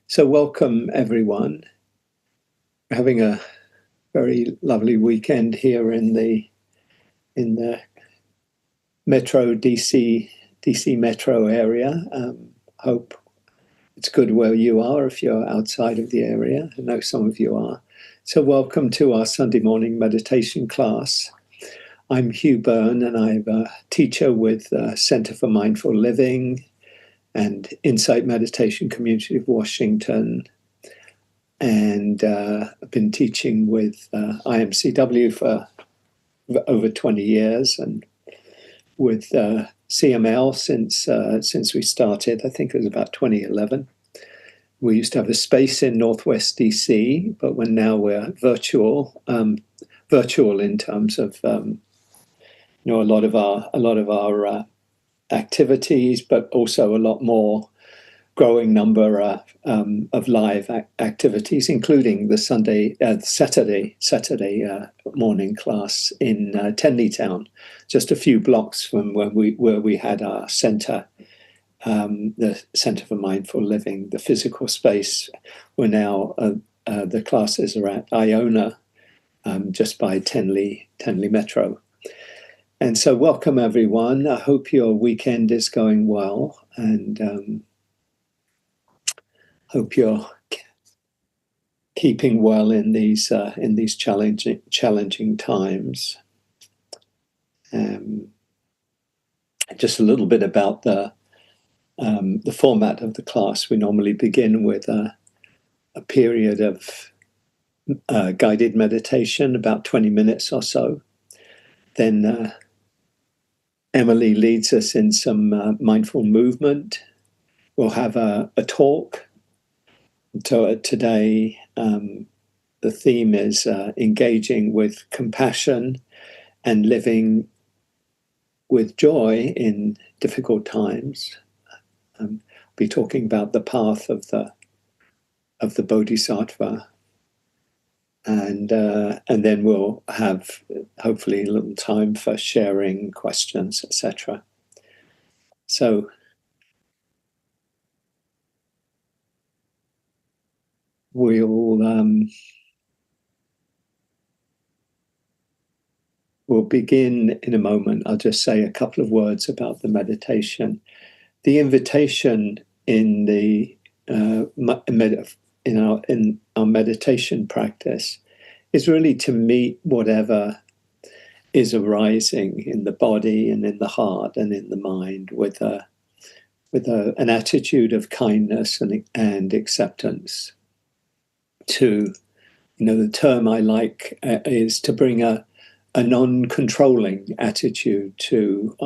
So welcome everyone. We're having a very lovely weekend here in the Metro DC Metro area. Hope it's good where you are if you're outside of the area. I know some of you are. So welcome to our Sunday morning meditation class. I'm Hugh Byrne and I'm a teacher with Center for Mindful Living and Insight Meditation Community of Washington. And I've been teaching with IMCW for over 20 years and with CML since we started. I think it was about 2011. We used to have a space in Northwest DC, but now we're virtual in terms of a lot of our activities, but also a lot more growing number of live activities, including the Saturday morning class in Tenleytown, just a few blocks from where we had our center, the Center for Mindful Living, the physical space. We're now the classes are at Iona, just by Tenley Metro. And so, welcome everyone. I hope your weekend is going well, and hope you're keeping well in these challenging times. Just a little bit about the format of the class. We normally begin with a period of guided meditation, about 20 minutes or so. Then Emily leads us in some mindful movement. We'll have a talk. So today, the theme is engaging with compassion and living with joy in difficult times. I'll be talking about the path of the Bodhisattva, and then we'll have hopefully a little time for sharing questions, etc. So. We'll begin in a moment. I'll just say a couple of words about the meditation. The invitation in our meditation practice is really to meet whatever is arising in the body and in the heart and in the mind with an attitude of kindness and acceptance. The term I like is to bring a non-controlling attitude to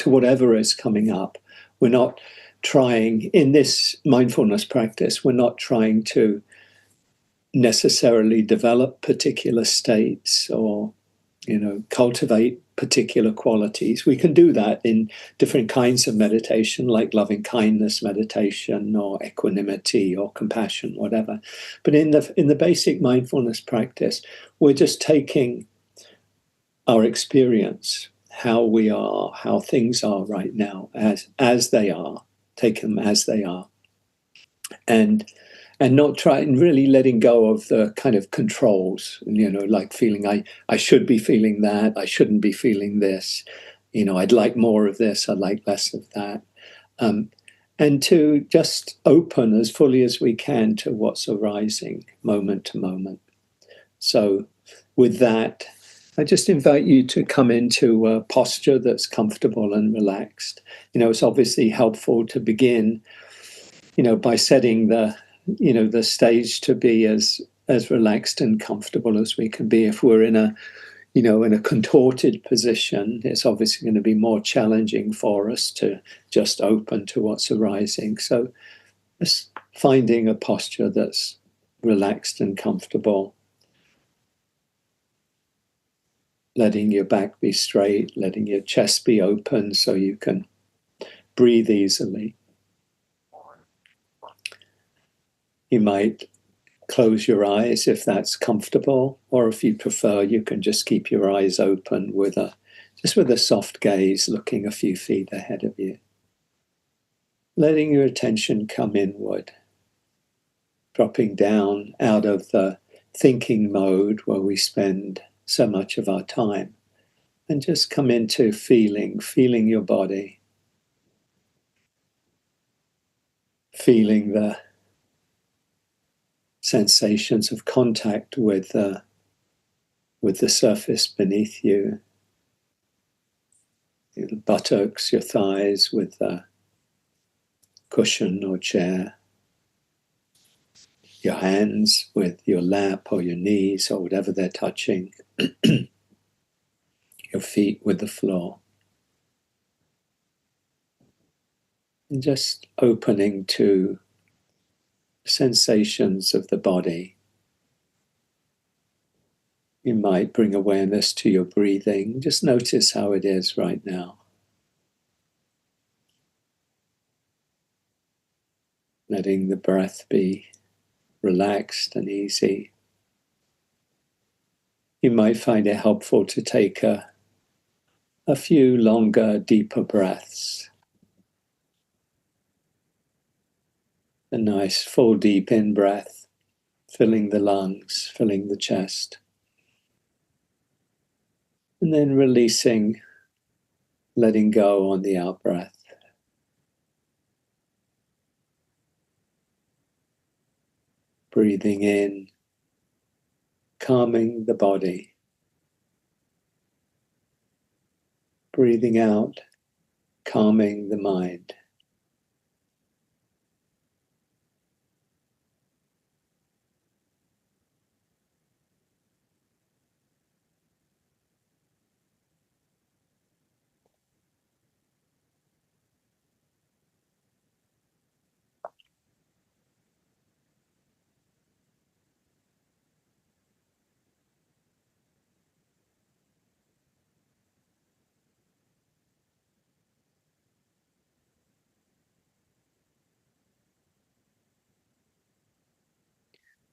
whatever is coming up. We're not trying, in this mindfulness practice, we're not trying to necessarily develop particular states or cultivate particular qualities. We can do that in different kinds of meditation, like loving kindness meditation or equanimity or compassion, whatever. But in the basic mindfulness practice, we're just taking our experience, how we are, how things are right now, as they are, take them as they are, and not trying, really letting go of the kind of controls, like feeling I should be feeling that, I shouldn't be feeling this, I'd like more of this, I'd like less of that. And to just open as fully as we can to what's arising moment to moment. So with that, I just invite you to come into a posture that's comfortable and relaxed. It's obviously helpful to begin, by setting the stage to be as relaxed and comfortable as we can be. If we're in a contorted position, it's obviously going to be more challenging for us to just open to what's arising. So just finding a posture that's relaxed and comfortable, letting your back be straight, letting your chest be open so you can breathe easily. You might close your eyes if that's comfortable, or if you prefer, you can just keep your eyes open with a soft gaze, looking a few feet ahead of you. letting your attention come inward, dropping down out of the thinking mode where we spend so much of our time, and just come into feeling your body, feeling the sensations of contact with the surface beneath you, your buttocks, your thighs with the cushion or chair, your hands with your lap or your knees or whatever they're touching, your feet with the floor. And just opening to sensations of the body. You might bring awareness to your breathing. Just notice how it is right now. Letting the breath be relaxed and easy. You might find it helpful to take a few longer, deeper breaths. A nice full deep in-breath, filling the lungs, filling the chest. And then releasing, letting go on the out-breath. Breathing in, calming the body. Breathing out, calming the mind.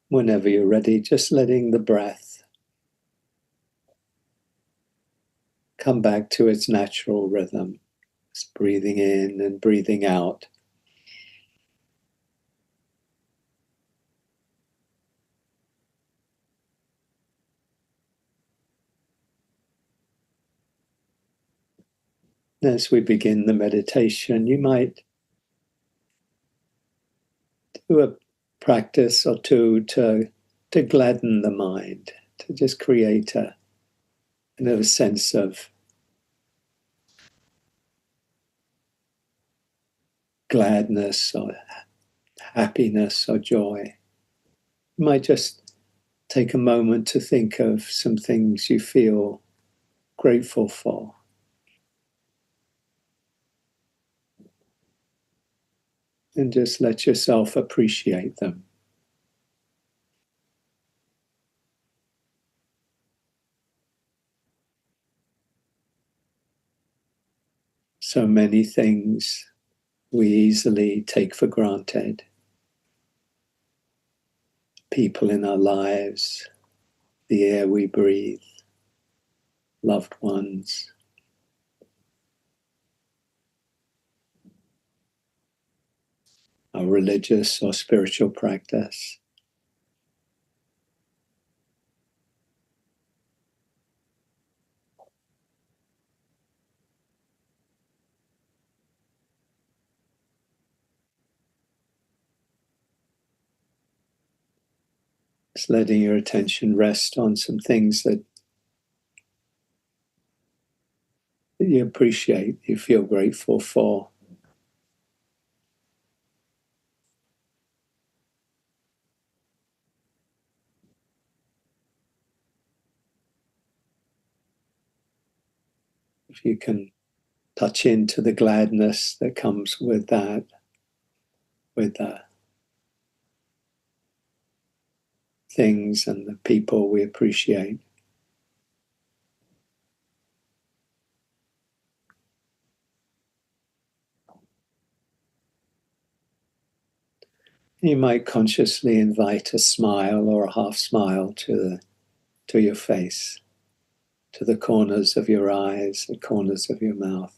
Whenever you're ready, just letting the breath come back to its natural rhythm. Just breathing in and breathing out. As we begin the meditation, you might do a practice or two to gladden the mind, to just create a sense of gladness or happiness or joy. You might just take a moment to think of some things you feel grateful for. And just let yourself appreciate them. So many things we easily take for granted. People in our lives, the air we breathe, loved ones. Our religious or spiritual practice. Just letting your attention rest on some things that you appreciate, you feel grateful for. If you can touch into the gladness that comes with that, with the things and the people we appreciate. You might consciously invite a smile or a half smile to your face, to the corners of your eyes, the corners of your mouth.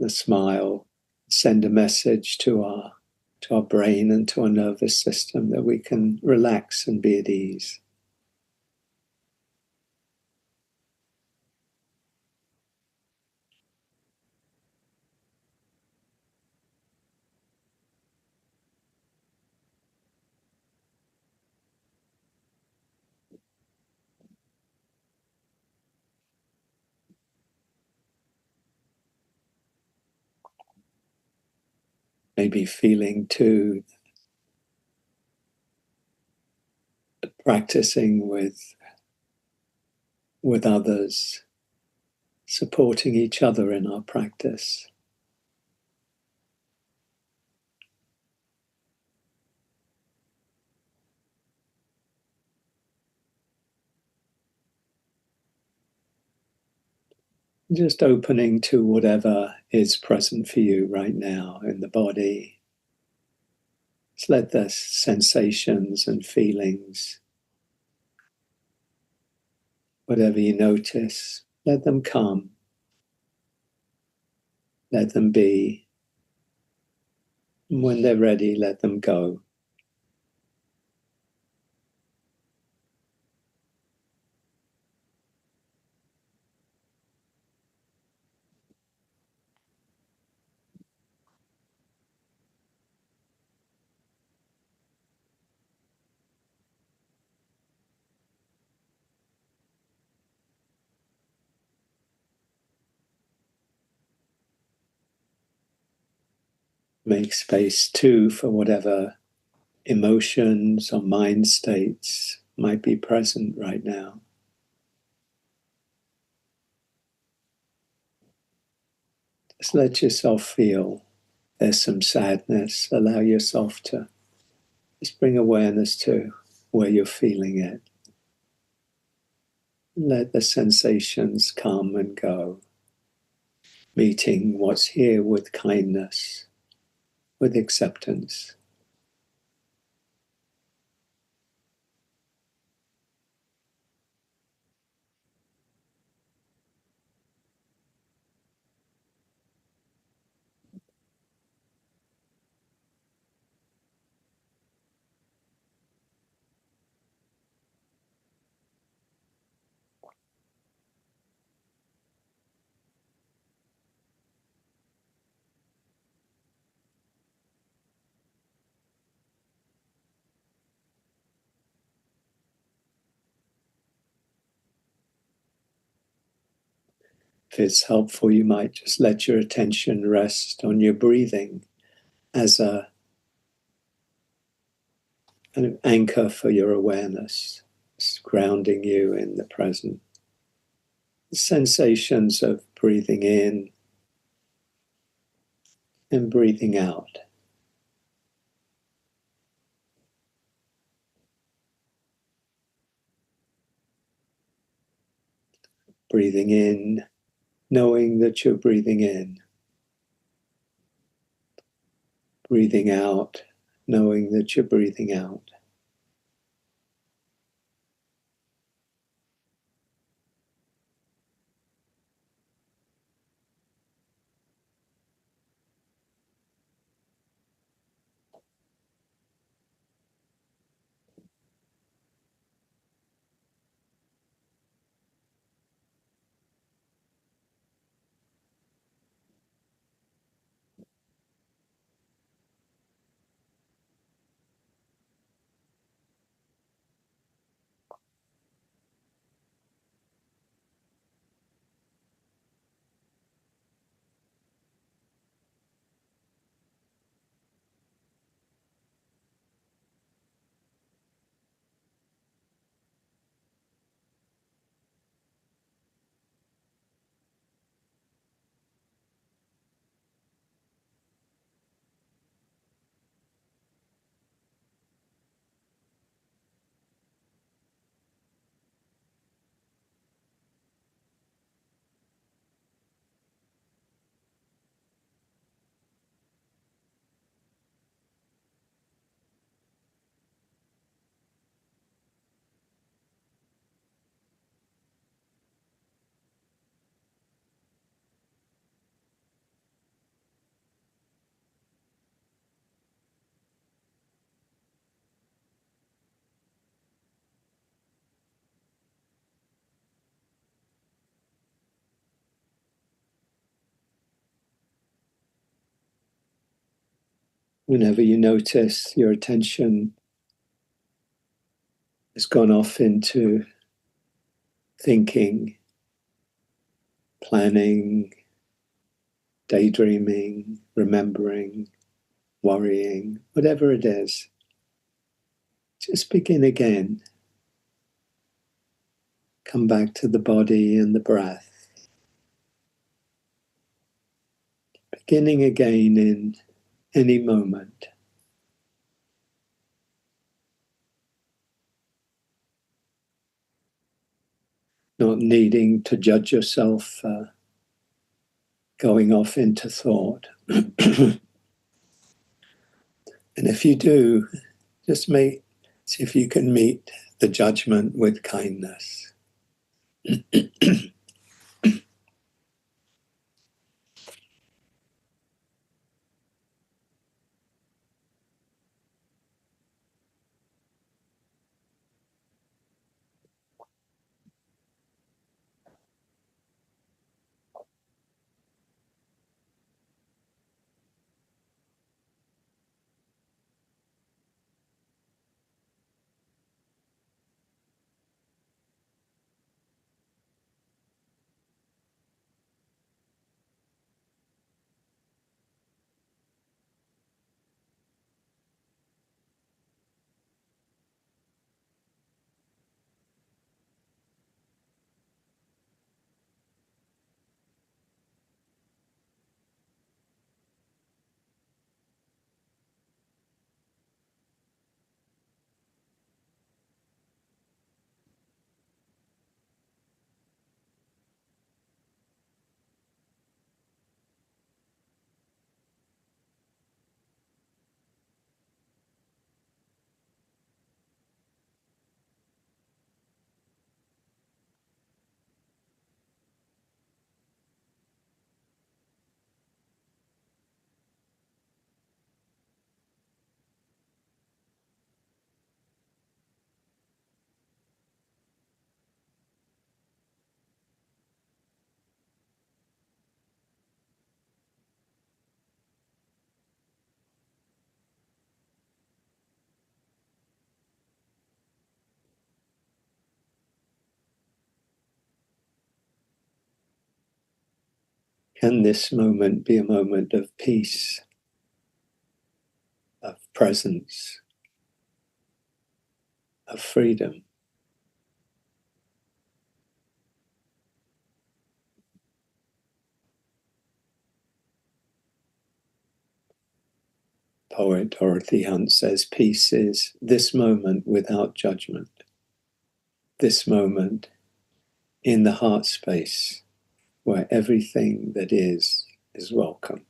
the smile, send a message to our brain and to our nervous system that we can relax and be at ease. Maybe feeling too, practicing with others, supporting each other in our practice. Just opening to whatever is present for you right now in the body. Just let the sensations and feelings, whatever you notice, let them come, let them be. And when they're ready, let them go. Make space too for whatever emotions or mind states might be present right now. Just let yourself feel there's some sadness. Allow yourself to just bring awareness to where you're feeling it. Let the sensations come and go, meeting what's here with kindness, with acceptance. If it's helpful, you might just let your attention rest on your breathing as a kind of anchor for your awareness, just grounding you in the present. The sensations of breathing in and breathing out. Breathing in, knowing that you're breathing in. Breathing out, knowing that you're breathing out. Whenever you notice your attention has gone off into thinking, planning, daydreaming, remembering, worrying, whatever it is, just begin again. Come back to the body and the breath. Beginning again in any moment. Not needing to judge yourself going off into thought. And if you do, just see if you can meet the judgment with kindness. Can this moment be a moment of peace, of presence, of freedom? Poet Dorothy Hunt says, peace is this moment without judgment, this moment in the heart space where everything that is welcome.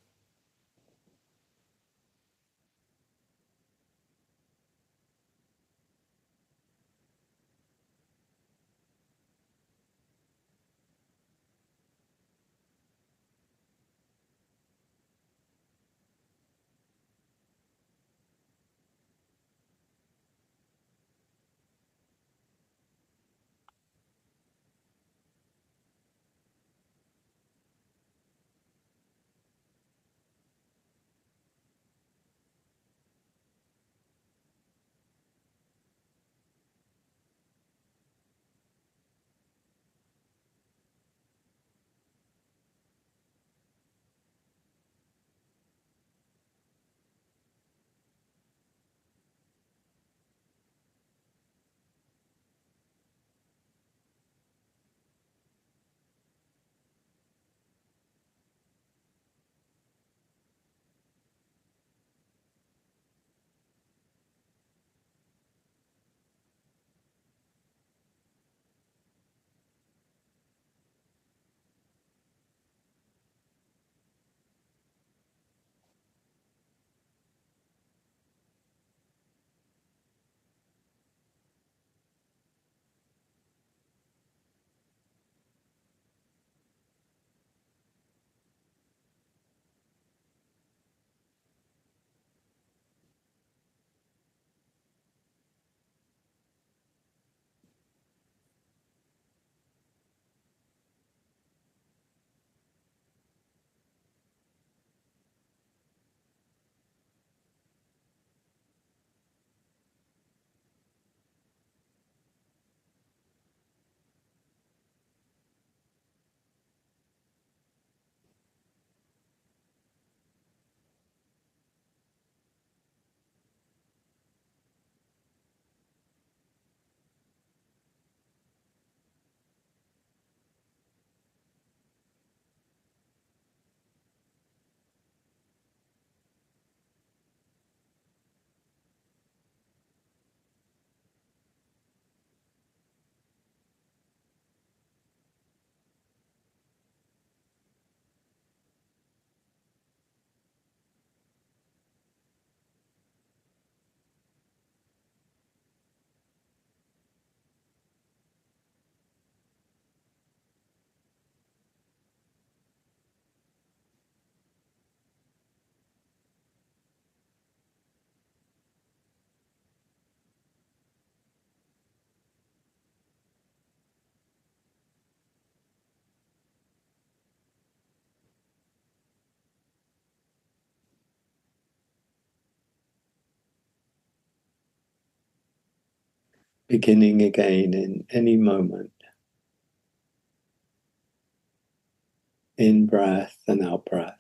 beginning again in any moment, in breath and out breath.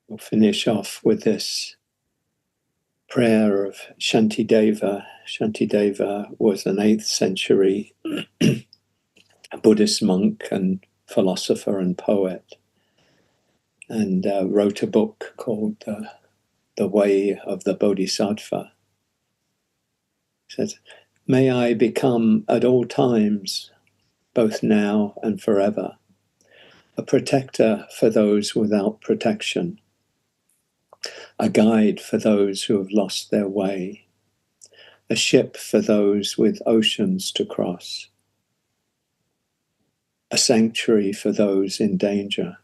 We'll finish off with this prayer of Shantideva. Shantideva was an 8th century Buddhist monk and philosopher and poet, and wrote a book called The Way of the Bodhisattva. He says, "May I become at all times, both now and forever, a protector for those without protection, a guide for those who have lost their way, a ship for those with oceans to cross, a sanctuary for those in danger,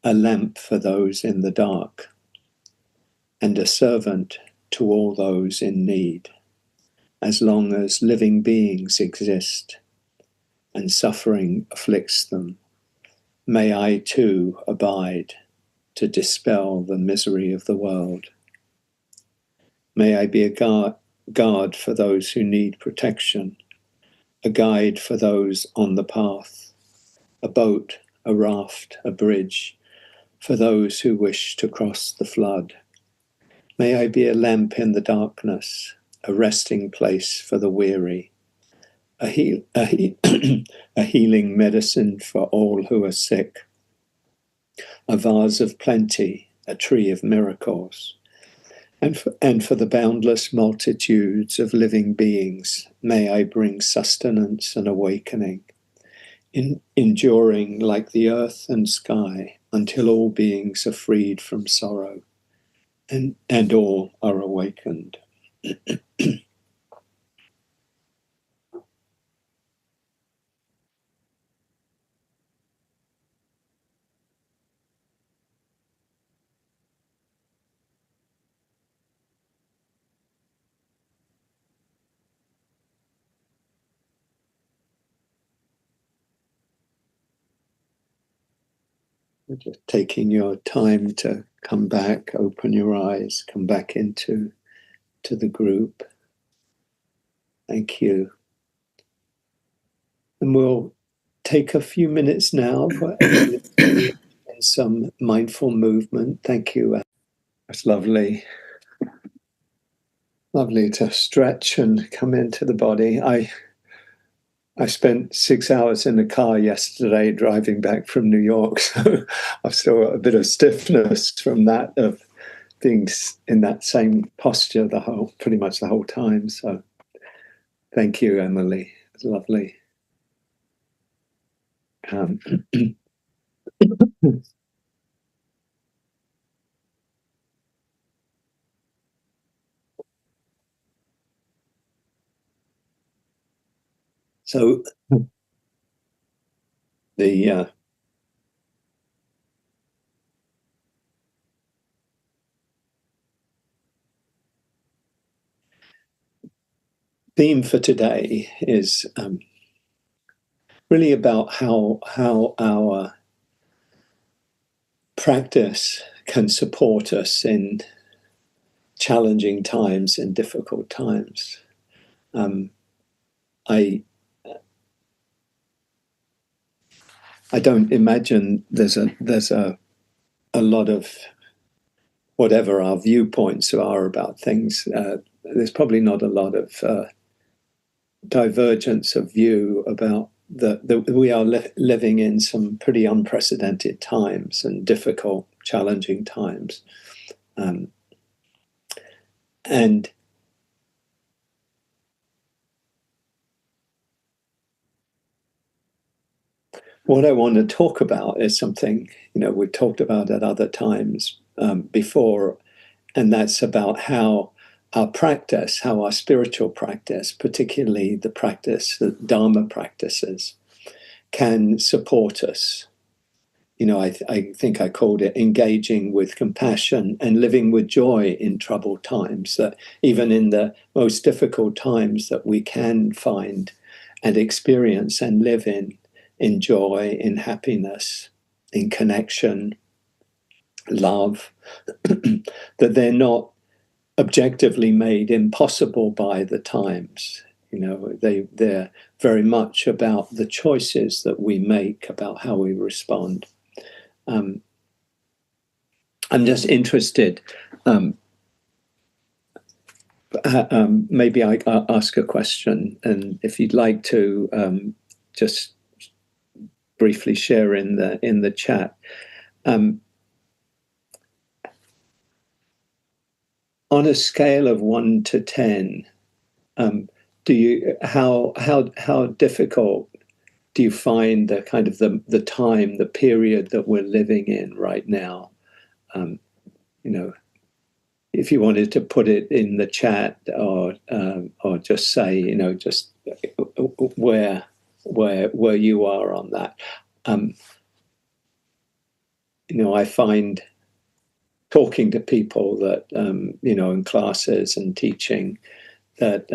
a lamp for those in the dark, and a servant to all those in need, as long as living beings exist and suffering afflicts them. May I too abide to dispel the misery of the world. May I be a guard for those who need protection, a guide for those on the path, a boat, a raft, a bridge, for those who wish to cross the flood. May I be a lamp in the darkness, a resting place for the weary, a healing medicine for all who are sick, a vase of plenty, a tree of miracles. And for the boundless multitudes of living beings, may I bring sustenance and awakening, enduring like the earth and sky, until all beings are freed from sorrow and all are awakened." Just taking your time to come back, open your eyes, come back into the group. Thank you. And we'll take a few minutes now for some mindful movement. Thank you. It's lovely to stretch and come into the body. I spent 6 hours in the car yesterday driving back from New York, so I've still got a bit of stiffness from that, of being in that same posture pretty much the whole time. So thank you, Emily. It's lovely. So the theme for today is really about how our practice can support us in challenging times, in difficult times. I don't imagine there's a lot of whatever our viewpoints are about things, there's probably not a lot of divergence of view about that we are living in some pretty unprecedented times and difficult, challenging times. And what I want to talk about is something, we've talked about at other times before, and that's about how our practice, how our spiritual practice, particularly the Dharma practices, can support us. I think I called it engaging with compassion and living with joy in troubled times, that even in the most difficult times that we can find and experience and live in joy, in happiness, in connection, love, that they're not objectively made impossible by the times. They're very much about the choices that we make about how we respond. I'm just interested. Maybe I'll ask a question, and if you'd like to just briefly share in the chat. On a scale of 1 to 10, how difficult do you find the kind of the time, the period that we're living in right now? If you wanted to put it in the chat, or just say, just where you are on that. I find talking to people that in classes and teaching, that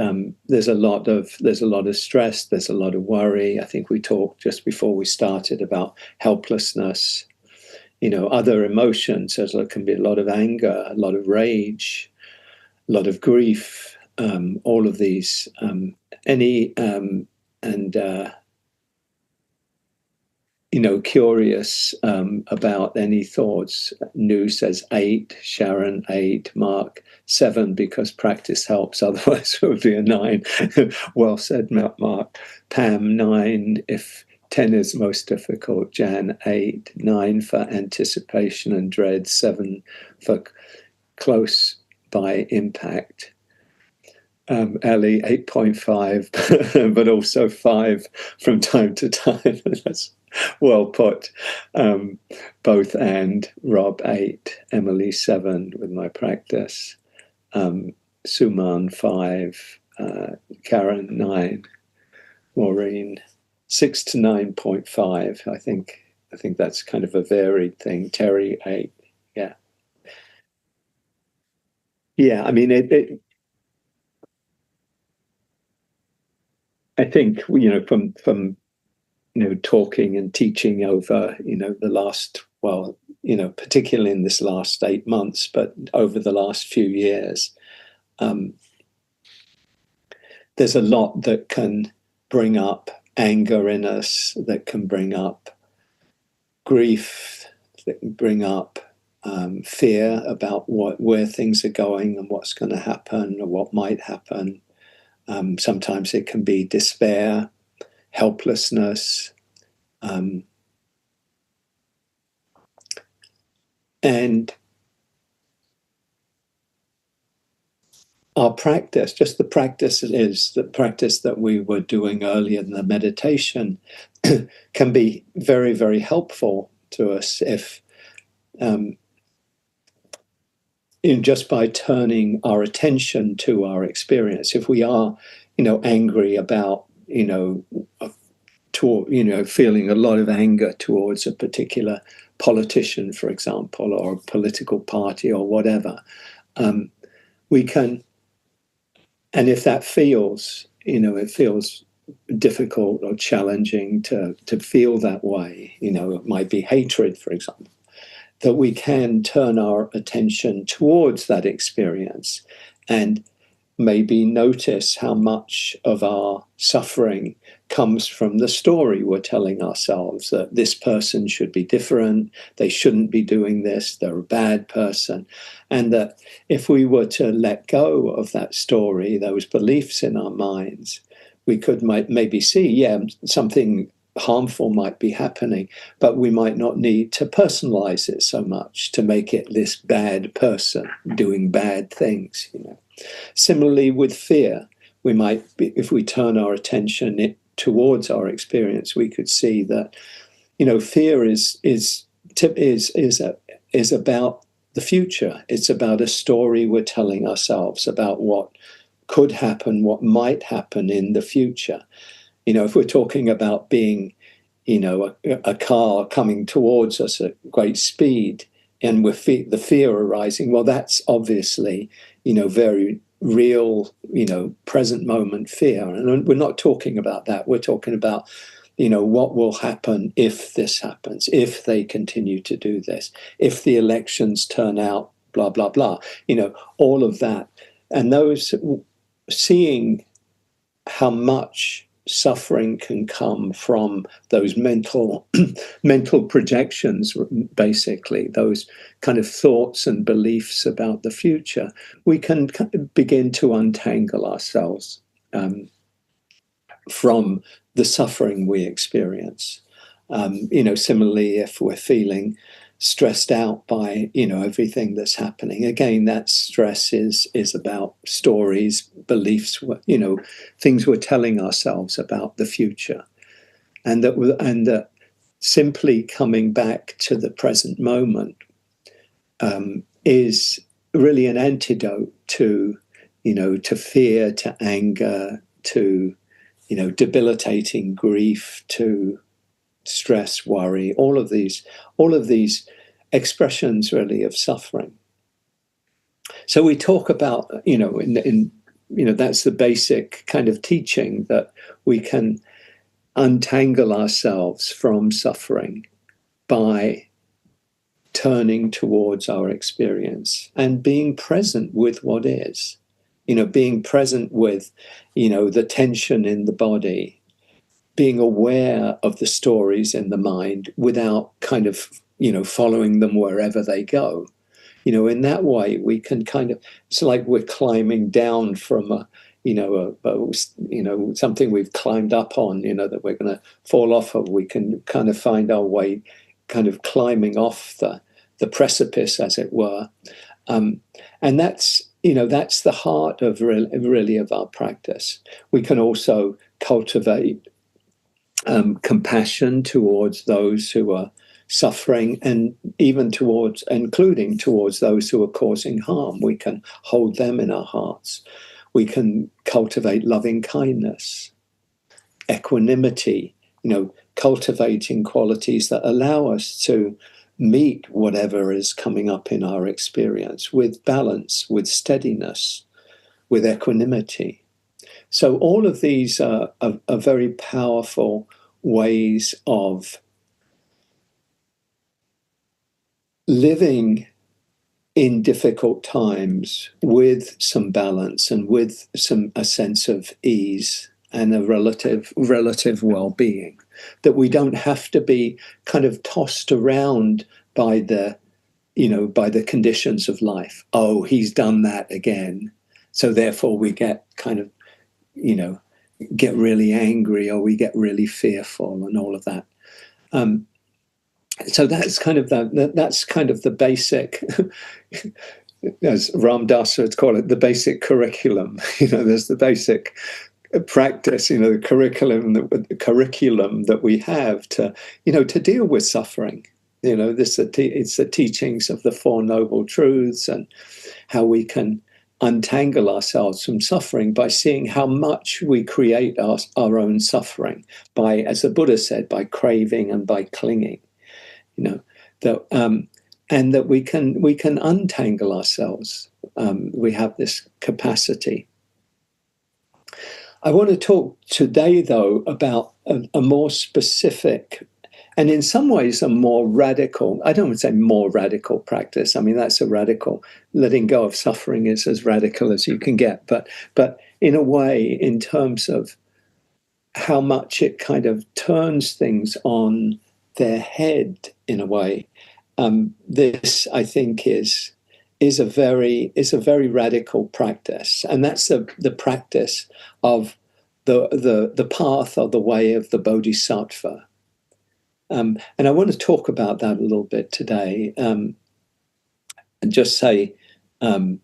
there's a lot of stress, there's a lot of worry. I think we talked just before we started about helplessness, other emotions. There can be a lot of anger, a lot of rage, a lot of grief, all of these, curious about any thoughts. Nu says 8, Sharon 8, Mark 7, because practice helps, otherwise it would be a 9. Well said, Mark. Pam 9, if 10 is most difficult. Jan 8, 9 for anticipation and dread, 7 for close by impact. Ellie 8.5, but also 5 from time to time. That's well put. Both and. Rob 8, Emily 7 with my practice. Suman 5, Karen 9, Maureen 6 to 9.5. I think that's kind of a varied thing. Terry 8. Yeah. I mean, I think from talking and teaching over the last, particularly in this last 8 months, but over the last few years, there's a lot that can bring up anger in us, that can bring up grief, that can bring up fear about where things are going and what's going to happen or what might happen. Sometimes it can be despair, helplessness, and our practice, just the practice that we were doing earlier in the meditation, can be very, very helpful to us if just by turning our attention to our experience. If we are, angry about, feeling a lot of anger towards a particular politician, for example, or a political party or whatever, we can, and if that feels, it feels difficult or challenging to feel that way, it might be hatred, for example, that we can turn our attention towards that experience and maybe notice how much of our suffering comes from the story we're telling ourselves, that this person should be different, they shouldn't be doing this, they're a bad person. And that if we were to let go of that story, those beliefs in our minds, we could maybe see, yeah, something harmful might be happening, but we might not need to personalize it so much to make it this bad person doing bad things, you know. Similarly with fear, we might be, if we turn our attention towards our experience, we could see that, you know, fear is about the future. It's about a story we're telling ourselves about what could happen, what might happen in the future. You know, if we're talking about being, you know, a car coming towards us at great speed, and with the fear arising, well, that's obviously, you know, very real, you know, present moment fear. And we're not talking about that. We're talking about, you know, what will happen if this happens, if they continue to do this, if the elections turn out, blah, blah, blah, you know, all of that. And those, seeing how much suffering can come from those mental projections, basically those kind of thoughts and beliefs about the future, we can begin to untangle ourselves from the suffering we experience. You know, similarly, if we're feeling stressed out by, you know, everything that's happening, again, that stress is about stories, beliefs, you know, things we're telling ourselves about the future, and that simply coming back to the present moment is really an antidote to, you know, to fear, to anger, to, you know, debilitating grief, to stress, worry, all of these expressions really of suffering. So we talk about, you know, in you know, that's the basic kind of teaching, that we can untangle ourselves from suffering by turning towards our experience and being present with what is, you know, being present with, you know, the tension in the body, being aware of the stories in the mind without kind of, you know, following them wherever they go. You know, in that way, we can kind of, it's like we're climbing down from you know, something we've climbed up on, you know, that we're going to fall off of. We can kind of find our way kind of climbing off the precipice, as it were. And that's, you know, that's the heart of really of our practice. We can also cultivate compassion towards those who are suffering, and even including towards those who are causing harm. We can hold them in our hearts. We can cultivate loving kindness, equanimity, you know, cultivating qualities that allow us to meet whatever is coming up in our experience with balance, with steadiness, with equanimity. So all of these are very powerful ways of living in difficult times with some balance and with a sense of ease and a relative well-being, that we don't have to be kind of tossed around by the, you know, by the conditions of life. Oh, he's done that again, so therefore we get kind of, you know, get really angry, or we get really fearful, and all of that. So that's kind of the basic, as Ram Dass would call it, the basic curriculum. You know, there's the basic practice, you know, the curriculum that we have to, you know, to deal with suffering. You know, it's the teachings of the Four Noble Truths, and how we can untangle ourselves from suffering by seeing how much we create our own suffering by, as the Buddha said, by craving and by clinging. You know, that and that we can untangle ourselves. We have this capacity. I want to talk today, though, about a more specific and in some ways a more radical, I don't want to say more radical practice. I mean, that's a radical, letting go of suffering is as radical as you can get. But in a way, in terms of how much it kind of turns things on their head in a way, this I think is a very radical practice, and that's the practice of the path or the way of the Bodhisattva. And I want to talk about that a little bit today, and just say, I'll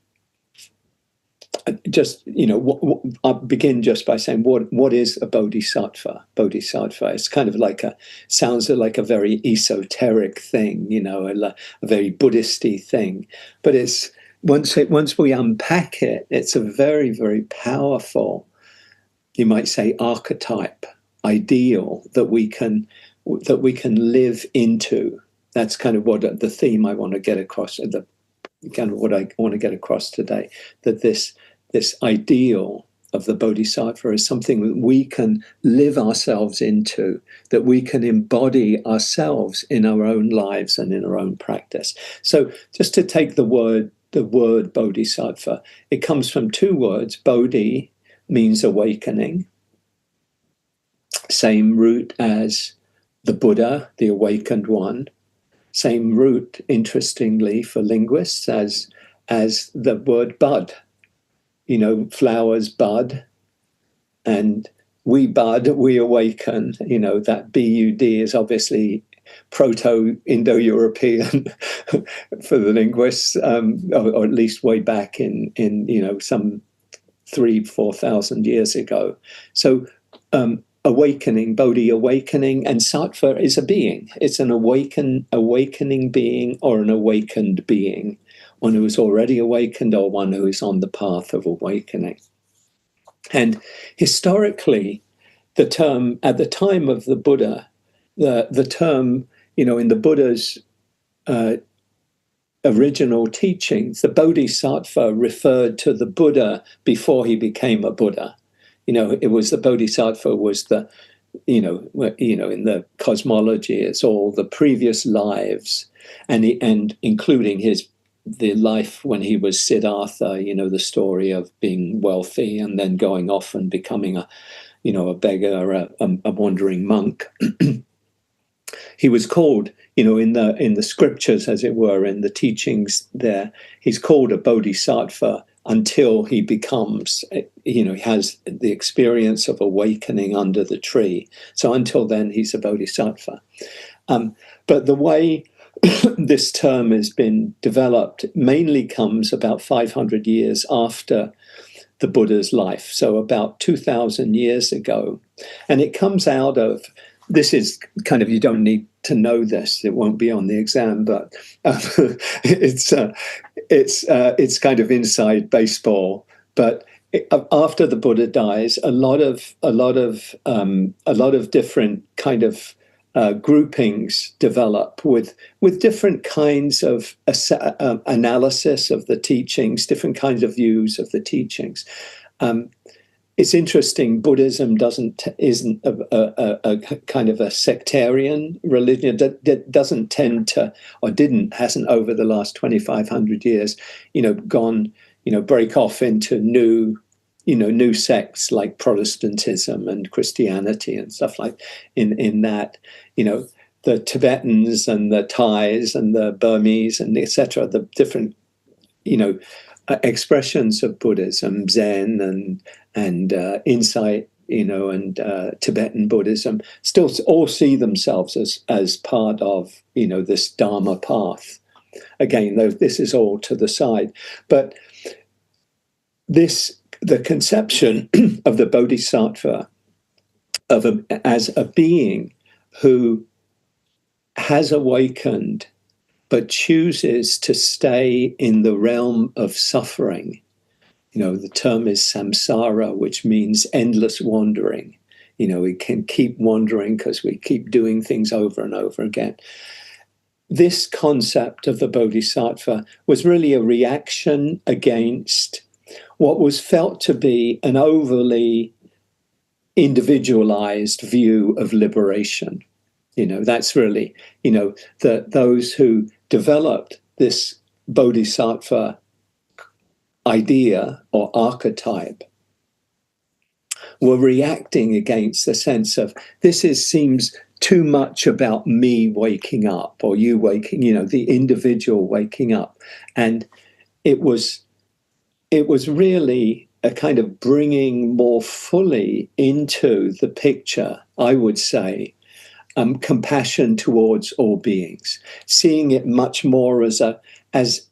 begin just by saying what is a bodhisattva? Bodhisattva. It's kind of sounds like a very esoteric thing, a very Buddhisty thing, but it's once we unpack it, it's a very, very powerful, you might say, archetype, ideal that we can live into. That's kind of what the theme I want to get across, the kind of what I want to get across today, that this ideal of the Bodhisattva is something that we can live ourselves into, that we can embody ourselves in our own lives and in our own practice. So just to take the word Bodhisattva, it comes from two words. Bodhi means awakening, same root as the Buddha, the awakened one. Same root, interestingly, for linguists as the word bud. Flowers bud, and we bud, we awaken. That bud is obviously Proto-Indo-European for the linguists, or at least way back in some 3,000-4,000 years ago. So awakening, Bodhi awakening, and Sattva is a being. It's an awakening being or an awakened being, one who is already awakened or one who is on the path of awakening. And historically, the term, at the time of the Buddha, the term, in the Buddha's original teachings, the Bodhisattva referred to the Buddha before he became a Buddha. It was the Bodhisattva was in the cosmology, it's all the previous lives, and including the life when he was Siddhartha. The story of being wealthy and then going off and becoming a beggar, a wandering monk. He was called, in the scriptures, as it were, in the teachings there, he's called a bodhisattva until he becomes, he has the experience of awakening under the tree. So until then, he's a bodhisattva. But the way this term has been developed mainly comes about 500 years after the Buddha's life, so about 2,000 years ago. And it comes out of, this is kind of, you don't need to know this, it won't be on the exam, but it's kind of inside baseball. But after the Buddha dies, a lot of different kind of groupings develop with different kinds of analysis of the teachings, different kinds of views of the teachings. It's interesting. Buddhism isn't a kind of a sectarian religion. That doesn't tend to, or hasn't over the last 2,500 years, gone, break off into new sects like Protestantism and Christianity and stuff like in that, the Tibetans and the Thais and the Burmese and etc. The different, expressions of Buddhism, Zen and insight, and Tibetan Buddhism still all see themselves as part of, this Dharma path. Again, though, this is all to the side, but the conception of the Bodhisattva as a being who has awakened but chooses to stay in the realm of suffering. The term is samsara, which means endless wandering. We can keep wandering because we keep doing things over and over again. This concept of the Bodhisattva was really a reaction against what was felt to be an overly individualized view of liberation. That's really, those who developed this bodhisattva idea or archetype were reacting against the sense of seems too much about me waking up or you waking, the individual waking up. And it was really a kind of bringing more fully into the picture, I would say, compassion towards all beings, seeing it much more as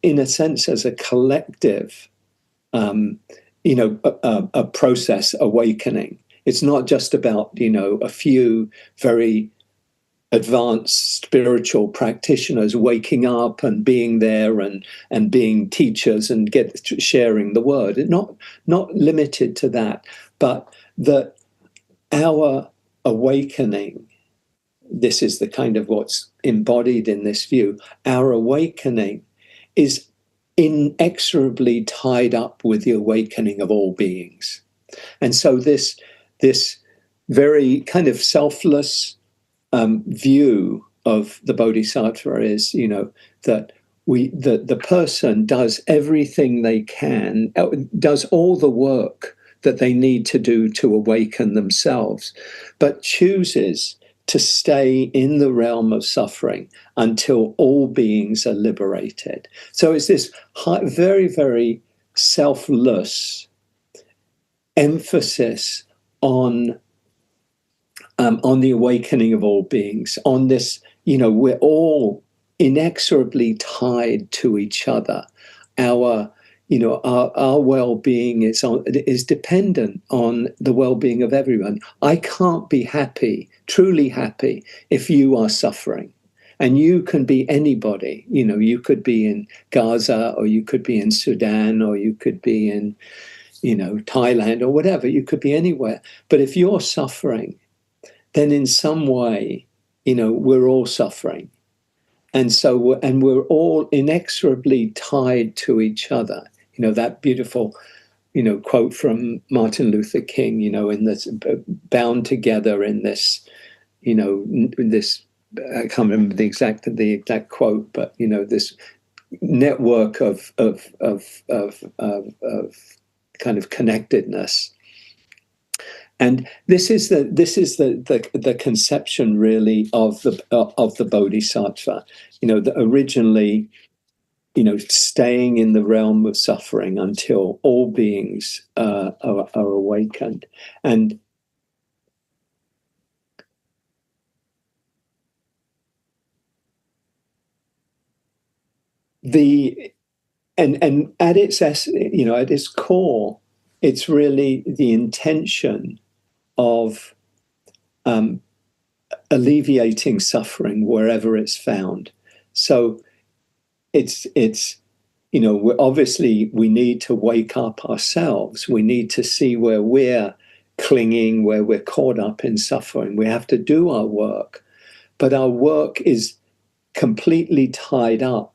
in a sense, as a collective, a process awakening. It's not just about, a few very advanced spiritual practitioners waking up and being there and being teachers and sharing the word. Not limited to that, but that our awakening, this is the kind of what's embodied in this view, our awakening is inexorably tied up with the awakening of all beings. And so this very kind of selfless view of the bodhisattva is, that the person does everything they can, does all the work that they need to do to awaken themselves, but chooses to stay in the realm of suffering until all beings are liberated. So it's this very, very selfless emphasis on the awakening of all beings, on this, we're all inexorably tied to each other. Our well-being is dependent on the well-being of everyone. I can't be happy, truly happy, if you are suffering. And you can be anybody. You could be in Gaza, or you could be in Sudan, or you could be in, Thailand, or whatever. You could be anywhere. But if you're suffering, then in some way, we're all suffering. And so, we're all inexorably tied to each other. That beautiful, quote from Martin Luther King, in this, bound together in this, this, I can't remember the exact quote, but, this network of kind of connectedness. And this is the conception really of the bodhisattva, that originally, staying in the realm of suffering until all beings are awakened. And and at its at its core, it's really the intention of alleviating suffering wherever it's found. So it's obviously we need to wake up ourselves. We need to see where we're clinging, where we're caught up in suffering. We have to do our work, but our work is completely tied to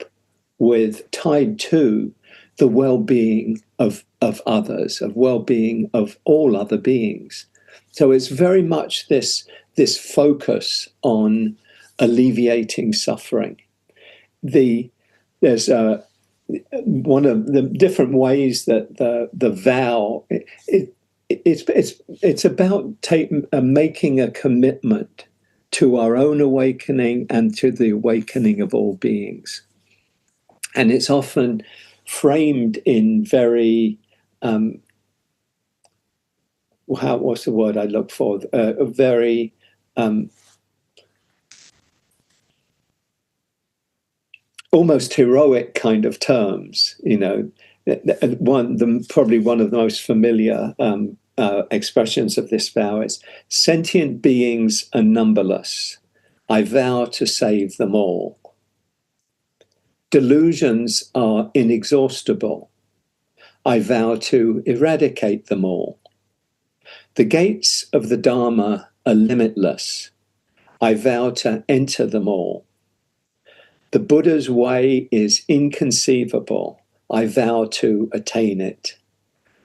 the well-being of others, of well-being of all other beings. So it's very much this focus on alleviating suffering. There's one of the different ways that the vow it's about making a commitment to our own awakening and to the awakening of all beings, and it's often framed in very what's the word I look for? Very almost heroic kind of terms. Probably one of the most familiar expressions of this vow is sentient beings are numberless. I vow to save them all. Delusions are inexhaustible. I vow to eradicate them all. The gates of the Dharma are limitless. I vow to enter them all. The Buddha's way is inconceivable. I vow to attain it.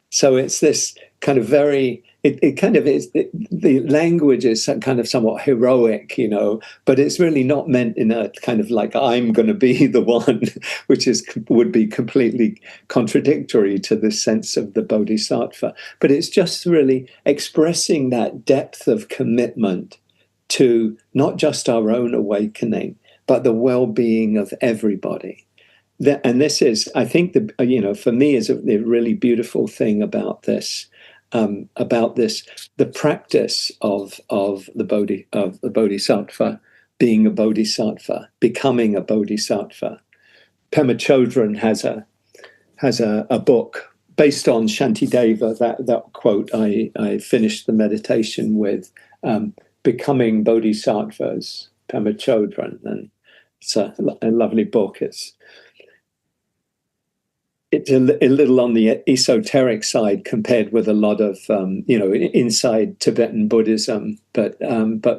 So it's this kind of very it kind of is, the language is kind of somewhat heroic, but it's really not meant in a kind of like, I'm going to be the one, which would be completely contradictory to the sense of the bodhisattva. But it's just really expressing that depth of commitment to not just our own awakening, but the well-being of everybody. And this is, I think, for me, is a really beautiful thing about this. The practice of the bodhisattva, being a bodhisattva, becoming a bodhisattva. Pema Chodron has a book based on Shantideva. That quote I finished the meditation with, Becoming Bodhisattvas, Pema Chodron, and it's a lovely book. It's a little on the esoteric side compared with a lot of inside Tibetan Buddhism, but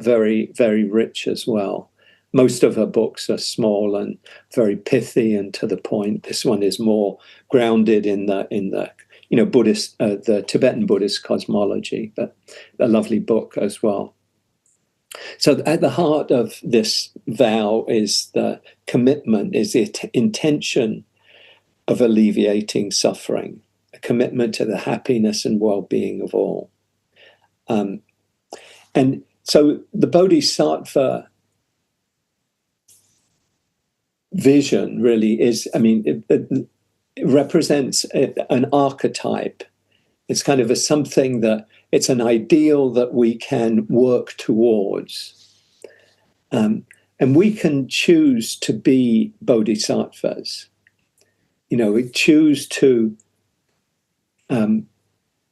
very, very rich as well. Most of her books are small and very pithy and to the point. This one is more grounded in the Buddhist, the Tibetan Buddhist cosmology, but a lovely book as well. So at the heart of this vow is the commitment, is the intention of alleviating suffering, a commitment to the happiness and well-being of all. And so the bodhisattva vision really is, it represents an archetype. It's kind of something that, it's an ideal that we can work towards. And we can choose to be bodhisattvas. We choose to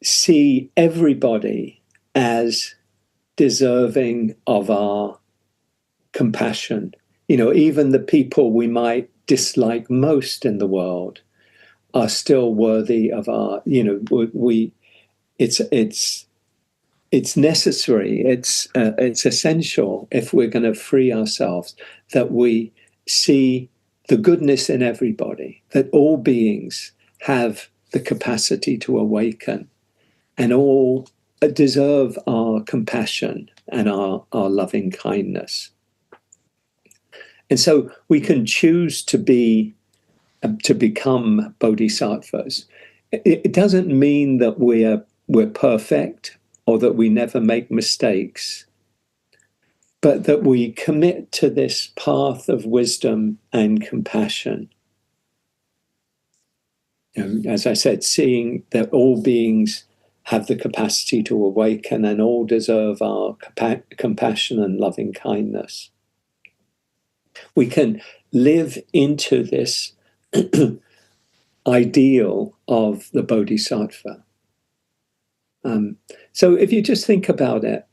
see everybody as deserving of our compassion. Even the people we might dislike most in the world are still worthy of our, it's necessary, it's essential, if we're going to free ourselves, that we see the goodness in everybody, that all beings have the capacity to awaken and all deserve our compassion and our loving kindness. And so we can choose to become bodhisattvas. It doesn't mean that we're perfect or that we never make mistakes, but that we commit to this path of wisdom and compassion. As I said, seeing that all beings have the capacity to awaken and all deserve our compassion and loving kindness. We can live into this ideal of the bodhisattva. So if you just think about it,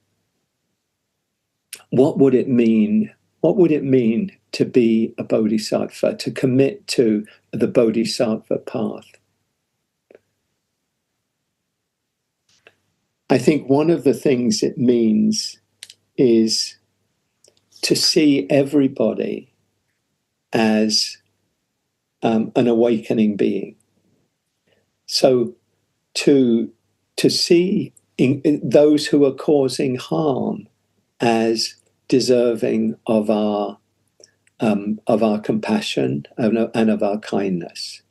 what would it mean? What would it mean to be a bodhisattva, to commit to the bodhisattva path? I think one of the things it means is to see everybody as an awakening being. So to see those who are causing harm as deserving of our compassion and of our kindness.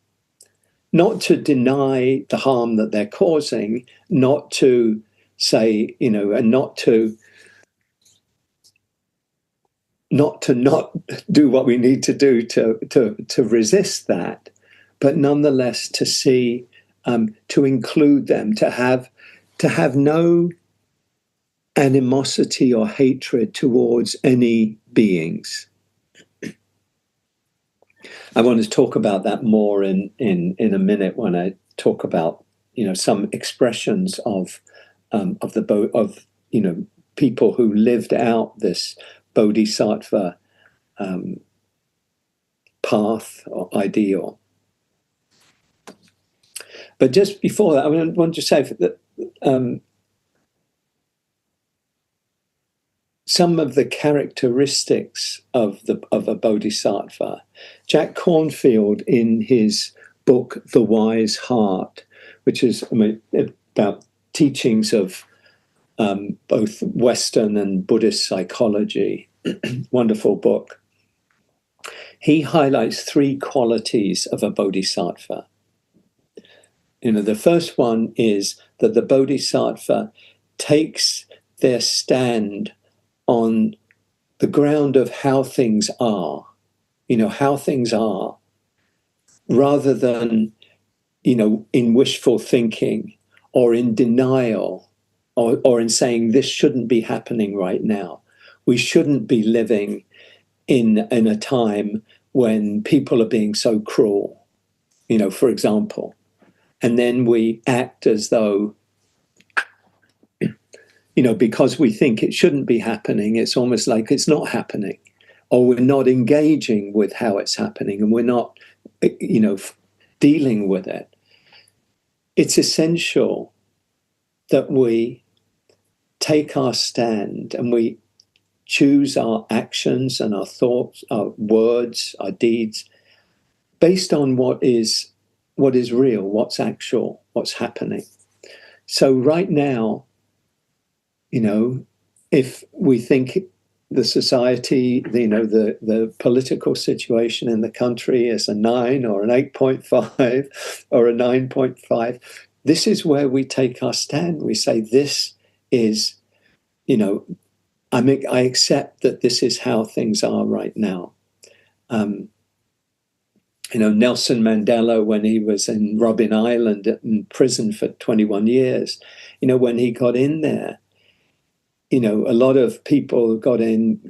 Not to deny the harm that they're causing, not to say, and not to not do what we need to do to resist that, but nonetheless to see, to include them, to have no animosity or hatred towards any beings. I want to talk about that more in a minute when I talk about some expressions of people who lived out this bodhisattva path or ideal. But just before that, I want to say that some of the characteristics of a bodhisattva, Jack Cornfield, in his book The Wise Heart, which is about teachings of both Western and Buddhist psychology. Wonderful book. He highlights three qualities of a bodhisattva. The first one is that the bodhisattva takes their stand on the ground of how things are, how things are, rather than, in wishful thinking or in denial or in saying this shouldn't be happening right now. We shouldn't be living in a time when people are being so cruel, for example. And then we act as though, because we think it shouldn't be happening, it's almost like it's not happening, or we're not engaging with how it's happening and we're not, dealing with it. It's essential that we take our stand and we choose our actions and our thoughts, our words, our deeds, based on what is real, what's actual, what's happening. So right now, if we think the society, the political situation in the country is a 9 or an 8.5 or a 9.5, this is where we take our stand. We say this is, I accept that this is how things are right now. Nelson Mandela, when he was in Robben Island in prison for 21 years, when he got in there, a lot of people got in,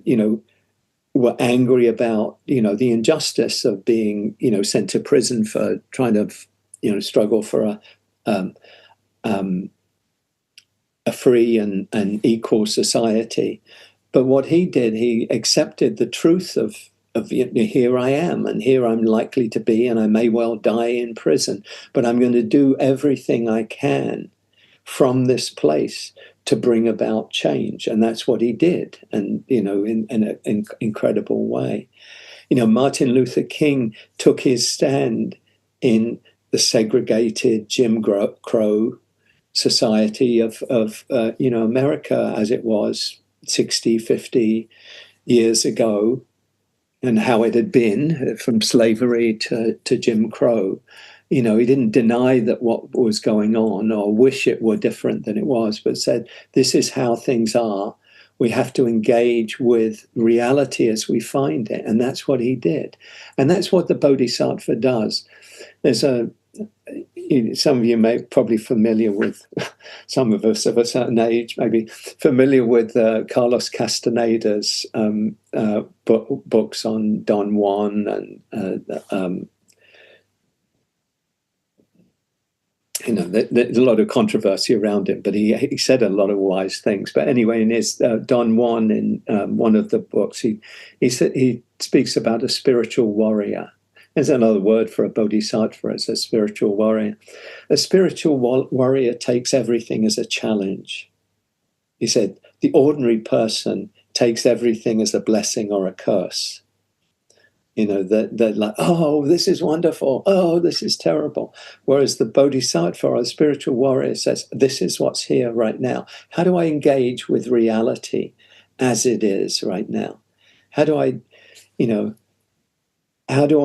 were angry about, the injustice of being, sent to prison for trying to, struggle for a free and equal society. But what he did, he accepted the truth of here I am, and here I'm likely to be, and I may well die in prison, but I'm going to do everything I can from this place to bring about change. And that's what he did, and in an incredible way. Martin Luther King took his stand in the segregated Jim Crow society of America as it was 60, 50 years ago, and how it had been from slavery to Jim Crow. He didn't deny that what was going on or wish it were different than it was, but said, this is how things are. We have to engage with reality as we find it. And that's what he did. And that's what the Bodhisattva does. There's some of you may probably familiar with, some of us of a certain age, maybe familiar with Carlos Castaneda's books on Don Juan and there's a lot of controversy around him, but he said a lot of wise things. But anyway, in his Don Juan, in one of the books, he speaks about a spiritual warrior. There's another word for a bodhisattva as a spiritual warrior. A spiritual warrior takes everything as a challenge. He said, the ordinary person takes everything as a blessing or a curse. They're like, oh, this is wonderful. Oh, this is terrible. Whereas the bodhisattva or the spiritual warrior says, this is what's here right now. How do I engage with reality as it is right now? How do I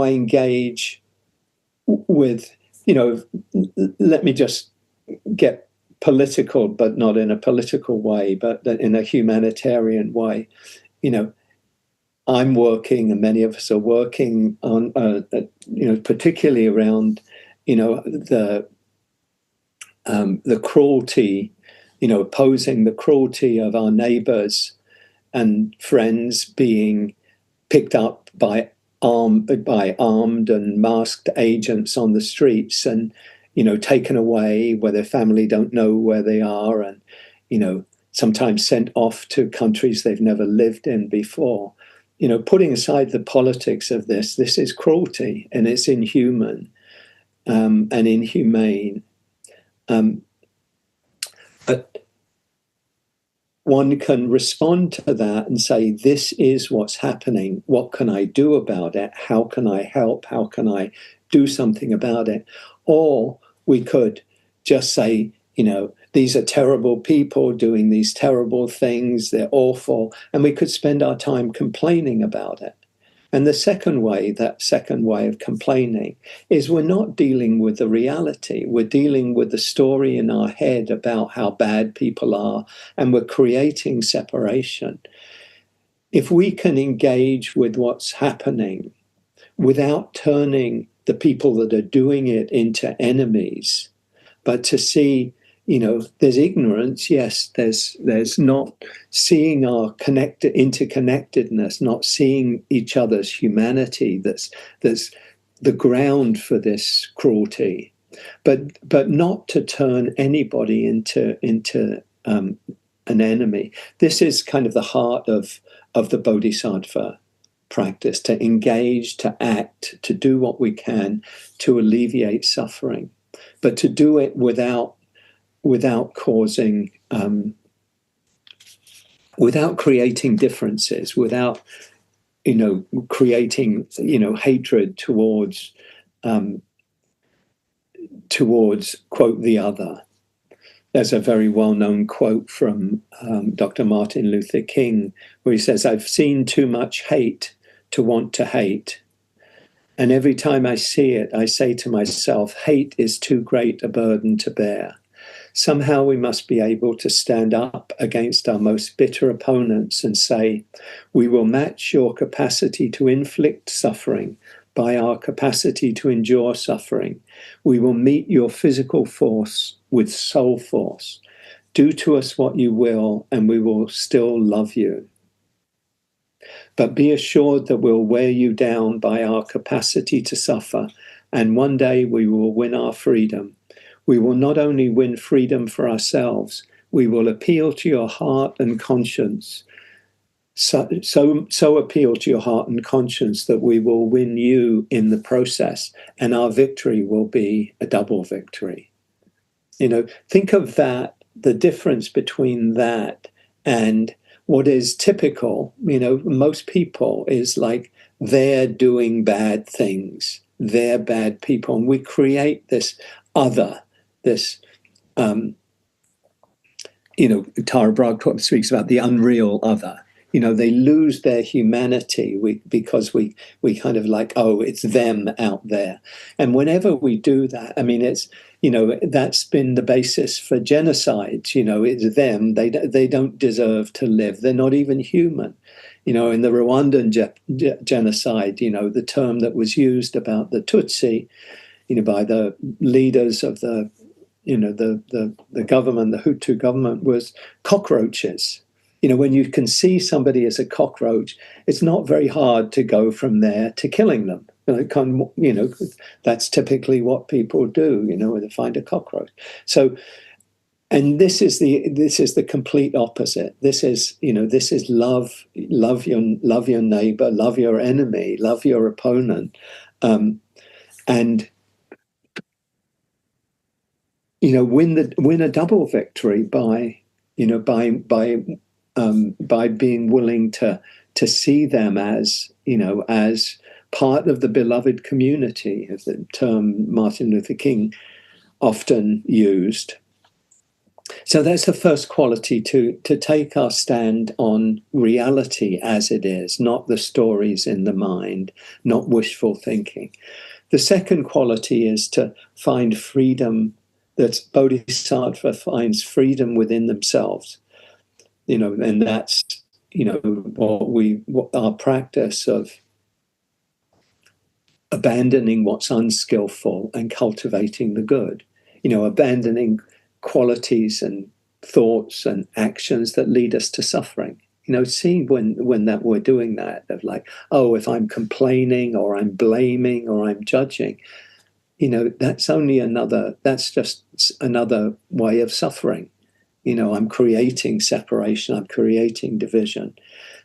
engage with, let me just get political, but not in a political way, but in a humanitarian way. I'm working, and many of us are working on, particularly around, the cruelty, opposing the cruelty of our neighbours and friends being picked up by armed and masked agents on the streets and, taken away where their family don't know where they are, and, sometimes sent off to countries they've never lived in before. Putting aside the politics of this is cruelty, and it's inhuman and inhumane. But one can respond to that and say, this is what's happening. What can I do about it? How can I help? How can I do something about it? Or we could just say, these are terrible people doing these terrible things, they're awful, and we could spend our time complaining about it. And the second way, that second way of complaining, is we're not dealing with the reality. We're dealing with the story in our head about how bad people are, and we're creating separation. If we can engage with what's happening without turning the people that are doing it into enemies, but to see, there's ignorance, yes, there's not seeing our interconnectedness, not seeing each other's humanity, that's the ground for this cruelty, but not to turn anybody into an enemy. This is kind of the heart of the Bodhisattva practice, to engage, to act, to do what we can to alleviate suffering, but to do it without causing, without creating differences, without creating hatred towards quote the other. There's a very well-known quote from Dr. Martin Luther King, where he says, "I've seen too much hate to want to hate. And every time I see it, I say to myself, hate is too great a burden to bear. Somehow we must be able to stand up against our most bitter opponents and say, we will match your capacity to inflict suffering by our capacity to endure suffering. We will meet your physical force with soul force. Do to us what you will, and we will still love you. But be assured that we'll wear you down by our capacity to suffer, and one day we will win our freedom. We will not only win freedom for ourselves, we will appeal to your heart and conscience. So appeal to your heart and conscience that we will win you in the process, and our victory will be a double victory." Think of that, the difference between that and what is typical, most people is like they're doing bad things, they're bad people, and we create this other, this, Tara Brach speaks about the unreal other. They lose their humanity because we kind of like, oh, it's them out there. And whenever we do that, it's, that's been the basis for genocides. It's them. They don't deserve to live. They're not even human. In the Rwandan genocide, the term that was used about the Tutsi, by the leaders of the government, the Hutu government, was cockroaches. When you can see somebody as a cockroach, it's not very hard to go from there to killing them. That's typically what people do, when they find a cockroach. So, and this is the complete opposite. This is love your neighbor, love your enemy, love your opponent, and win a double victory by being willing to see them as part of the beloved community, as the term Martin Luther King often used. So that's the first quality, to take our stand on reality as it is, not the stories in the mind, not wishful thinking. The second quality is to find freedom, that Bodhisattva finds freedom within themselves. And that's, what our practice of abandoning what's unskillful and cultivating the good, abandoning qualities and thoughts and actions that lead us to suffering. See when that we're doing that, of like, oh, if I'm complaining or I'm blaming or I'm judging, that's just another way of suffering. I'm creating separation, I'm creating division.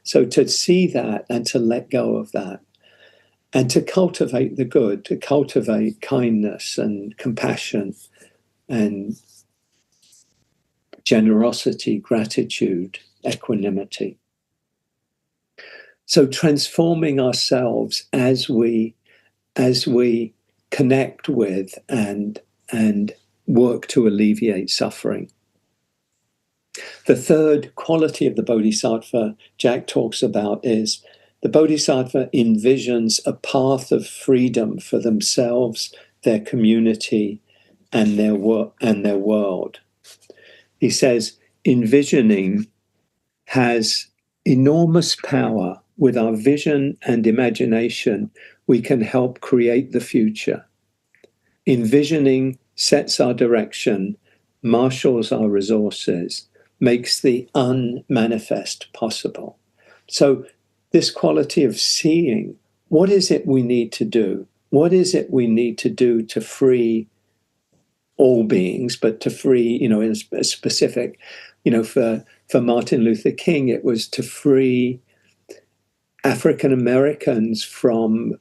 So to see that and to let go of that, and to cultivate the good, to cultivate kindness and compassion and generosity, gratitude, equanimity. So transforming ourselves as we connect with and work to alleviate suffering. The third quality of the Bodhisattva Jack talks about is the Bodhisattva envisions a path of freedom for themselves, their community, and their world. He says, envisioning has enormous power. With our vision and imagination, we can help create the future. Envisioning sets our direction, marshals our resources, makes the unmanifest possible. So this quality of seeing, what is it we need to do? What is it we need to do to free all beings, but to free, in a specific, for Martin Luther King, it was to free African Americans from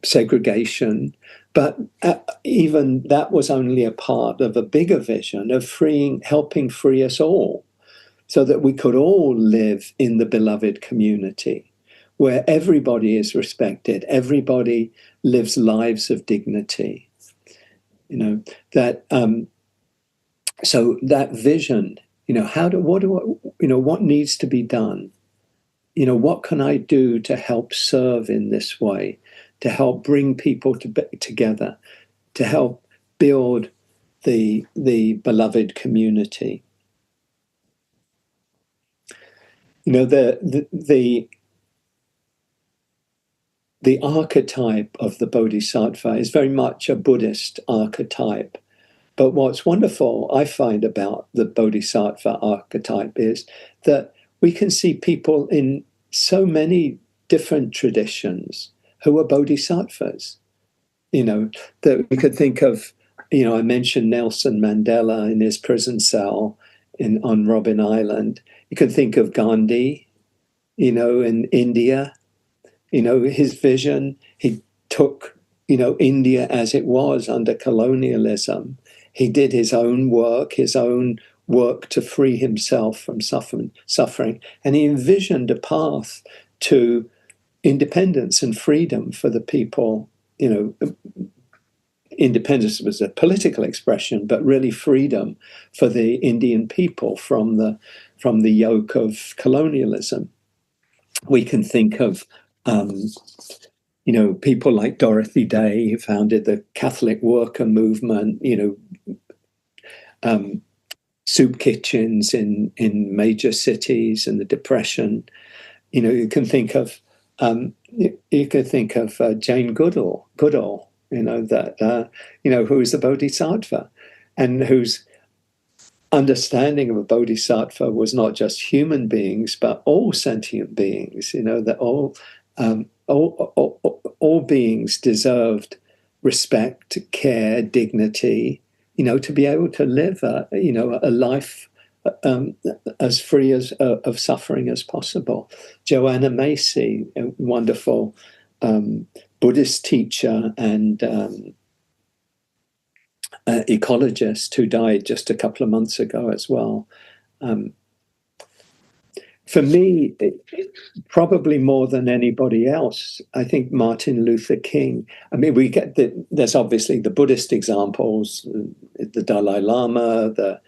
segregation, but even that was only a part of a bigger vision of helping free us all, so that we could all live in the beloved community, where everybody is respected, everybody lives lives of dignity. So that vision, what needs to be done? What can I do to help serve in this way, to help bring people together, to help build the beloved community? The archetype of the Bodhisattva is very much a Buddhist archetype. But what's wonderful, I find, about the Bodhisattva archetype is that we can see people in so many different traditions who are bodhisattvas. That we could think of, I mentioned Nelson Mandela in his prison cell on Robben Island. You could think of Gandhi, in India. His vision, he took, India as it was under colonialism. He did his own work to free himself from suffering. And he envisioned a path to independence and freedom for the people. Independence was a political expression, but really freedom for the Indian people from the yoke of colonialism. We can think of people like Dorothy Day, who founded the Catholic worker movement, soup kitchens in major cities and the Depression. You can think of Jane Goodall, who's the Bodhisattva, and whose understanding of a Bodhisattva was not just human beings, but all sentient beings. That all beings deserved respect, care, dignity, to be able to live a life as free of suffering as possible. Joanna Macy, a wonderful Buddhist teacher and ecologist who died just a couple of months ago as well. For me, probably more than anybody else, I think Martin Luther King. I mean, there's obviously the Buddhist examples, the Dalai Lama, the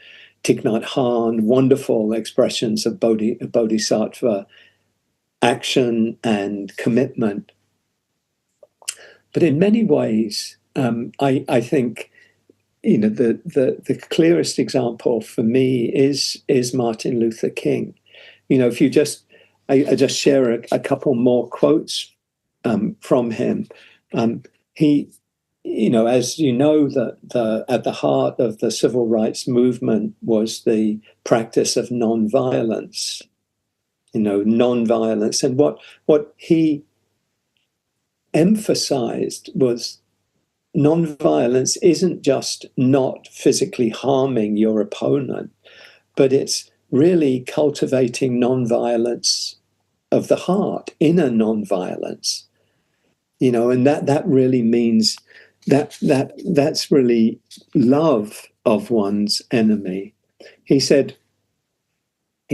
Thich Nhat Hanh, wonderful expressions of bodhisattva action and commitment. But in many ways, I think the clearest example for me is Martin Luther King. If you I just share a couple more quotes from him. He, as that at the heart of the civil rights movement was the practice of nonviolence. Nonviolence, and what he emphasized was nonviolence isn't just not physically harming your opponent, but it's really cultivating nonviolence of the heart, inner nonviolence, and that really means that's really love of one's enemy. He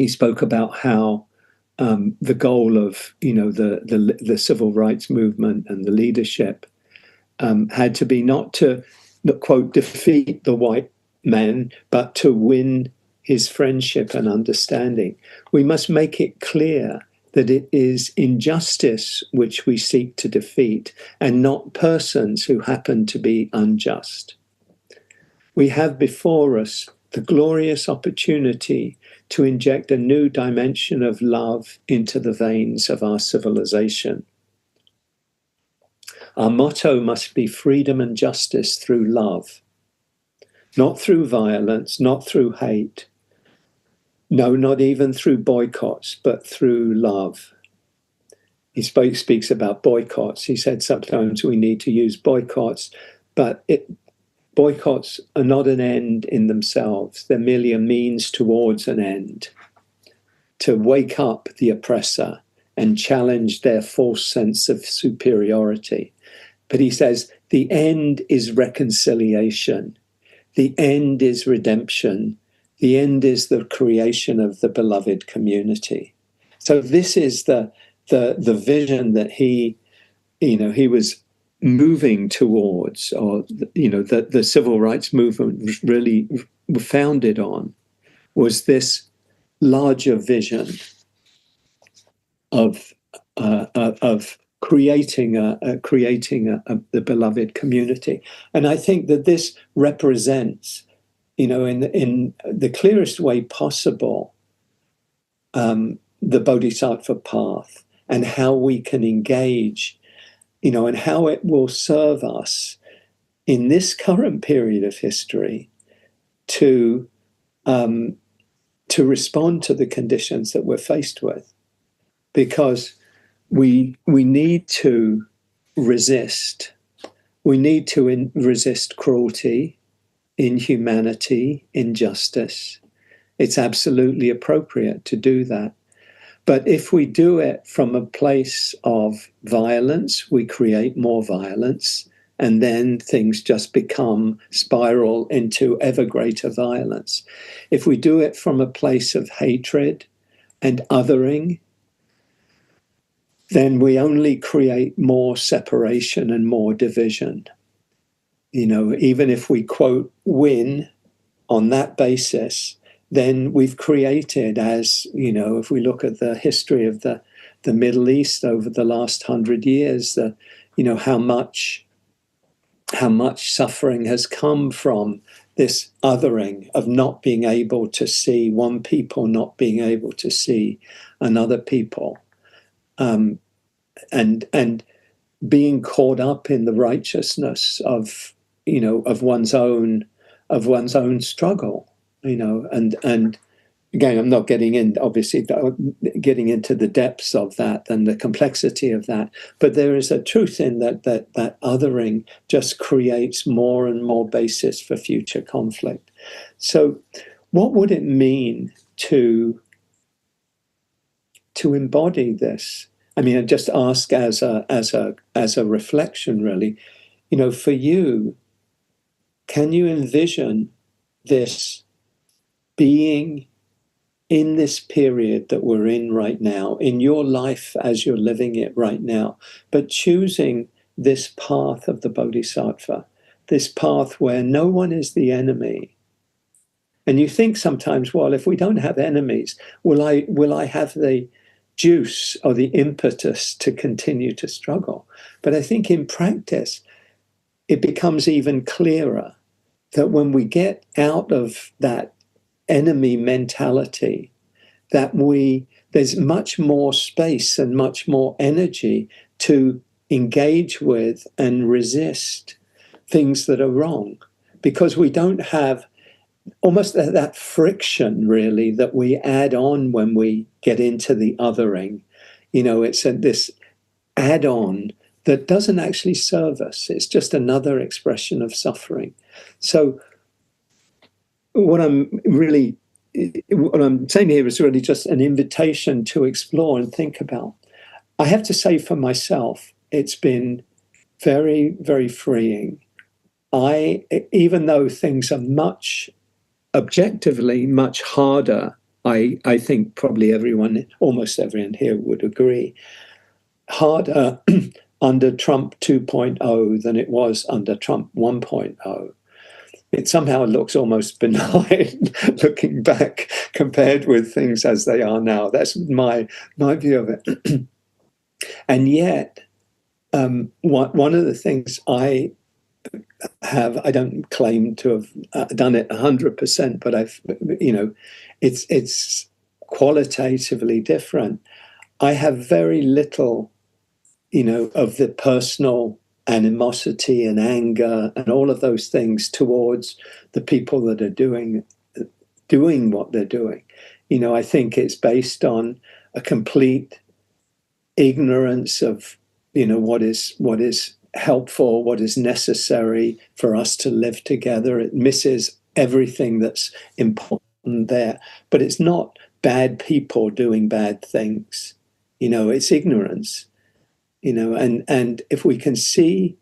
spoke about how the goal of the civil rights movement and the leadership had to be not to, quote, defeat the white man, but to win his friendship and understanding, we must make it clear that it is injustice which we seek to defeat and not persons who happen to be unjust. We have before us the glorious opportunity to inject a new dimension of love into the veins of our civilization. Our motto must be freedom and justice through love, not through violence, not through hate. No, not even through boycotts, but through love. He speaks about boycotts. He said sometimes we need to use boycotts, but boycotts are not an end in themselves. They're merely a means towards an end, to wake up the oppressor and challenge their false sense of superiority. But he says the end is reconciliation. The end is redemption. The end is the creation of the beloved community. So this is the vision that he was moving towards, or that the civil rights movement really founded on, was this larger vision of creating the beloved community. And I think that this represents, in the clearest way possible, the Bodhisattva path and how we can engage, and how it will serve us in this current period of history to respond to the conditions that we're faced with. Because we need to resist. We need to resist cruelty, inhumanity, injustice. It's absolutely appropriate to do that. But if we do it from a place of violence, we create more violence, and then things just spiral into ever greater violence. If we do it from a place of hatred and othering, then we only create more separation and more division. Even if we, quote, win on that basis, then we've created, as, if we look at the history of the Middle East over the last 100 years, how much suffering has come from this othering of not being able to see one people, not being able to see another people. And being caught up in the righteousness of one's own struggle, and again, I'm not getting into the depths of that and the complexity of that, but there is a truth in that othering just creates more and more basis for future conflict. So what would it mean to embody this? I mean, I just ask as a reflection, really, for you, can you envision this being in this period that we're in right now, in your life as you're living it right now, but choosing this path of the Bodhisattva, this path where no one is the enemy? And you think sometimes, well, if we don't have enemies, will I have the juice or the impetus to continue to struggle? But I think in practice, it becomes even clearer that when we get out of that enemy mentality, that there's much more space and much more energy to engage with and resist things that are wrong, because we don't have almost that friction, really, that we add on when we get into the othering. It's this add-on that doesn't actually serve us. It's just another expression of suffering. So what I'm saying here is really just an invitation to explore and think about. I have to say, for myself, it's been very, very freeing. Even though things are objectively much harder, I think probably almost everyone here would agree, harder under Trump 2.0 than it was under Trump 1.0. it somehow looks almost benign looking back compared with things as they are now. That's my view of it. And yet, one of the things I don't claim to have done it 100%, but it's qualitatively different. I have very little, of the personal animosity and anger and all of those things towards the people that are doing what they're doing. I think it's based on a complete ignorance of, what is helpful, what is necessary for us to live together. It misses everything that's important there. But it's not bad people doing bad things. It's ignorance. And if we can see,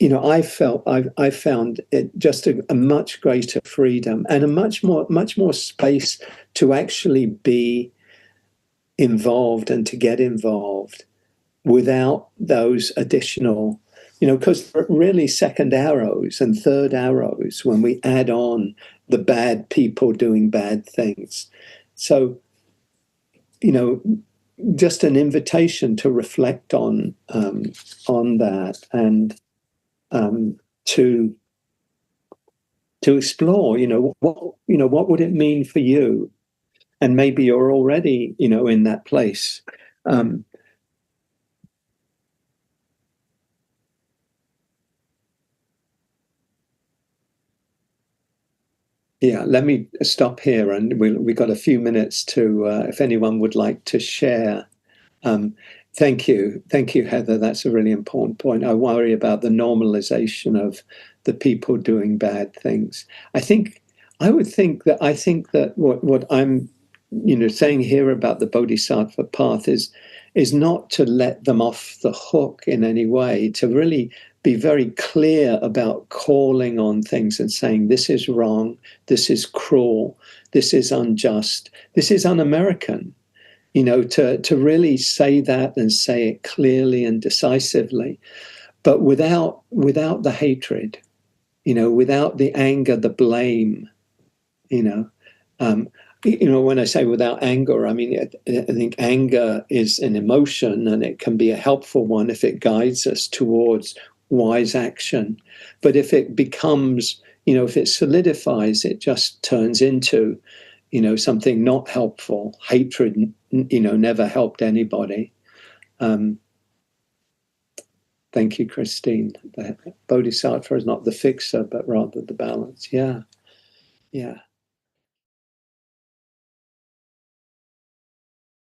I found it just a much greater freedom and a much more space to actually be involved and to get involved without those additional, because really second arrows and third arrows when we add on the bad people doing bad things. So, just an invitation to reflect on that and to explore, what would it mean for you? And maybe you're already, in that place. Yeah, let me stop here, and we've got a few minutes to, if anyone would like to share. Thank you, Heather. That's a really important point. I worry about the normalization of the people doing bad things. I think what I'm, saying here about the Bodhisattva path is not to let them off the hook in any way. To really be very clear about calling on things and saying, this is wrong, this is cruel, this is unjust, this is un-American. To really say that and say it clearly and decisively, but without the hatred, without the anger, the blame, um, when I say without anger, I mean, I think anger is an emotion and it can be a helpful one if it guides us towards wise action. But if it becomes, if it solidifies, it just turns into, something not helpful. Hatred, never helped anybody. Thank you, Christine. The Bodhisattva is not the fixer, but rather the balance. Yeah.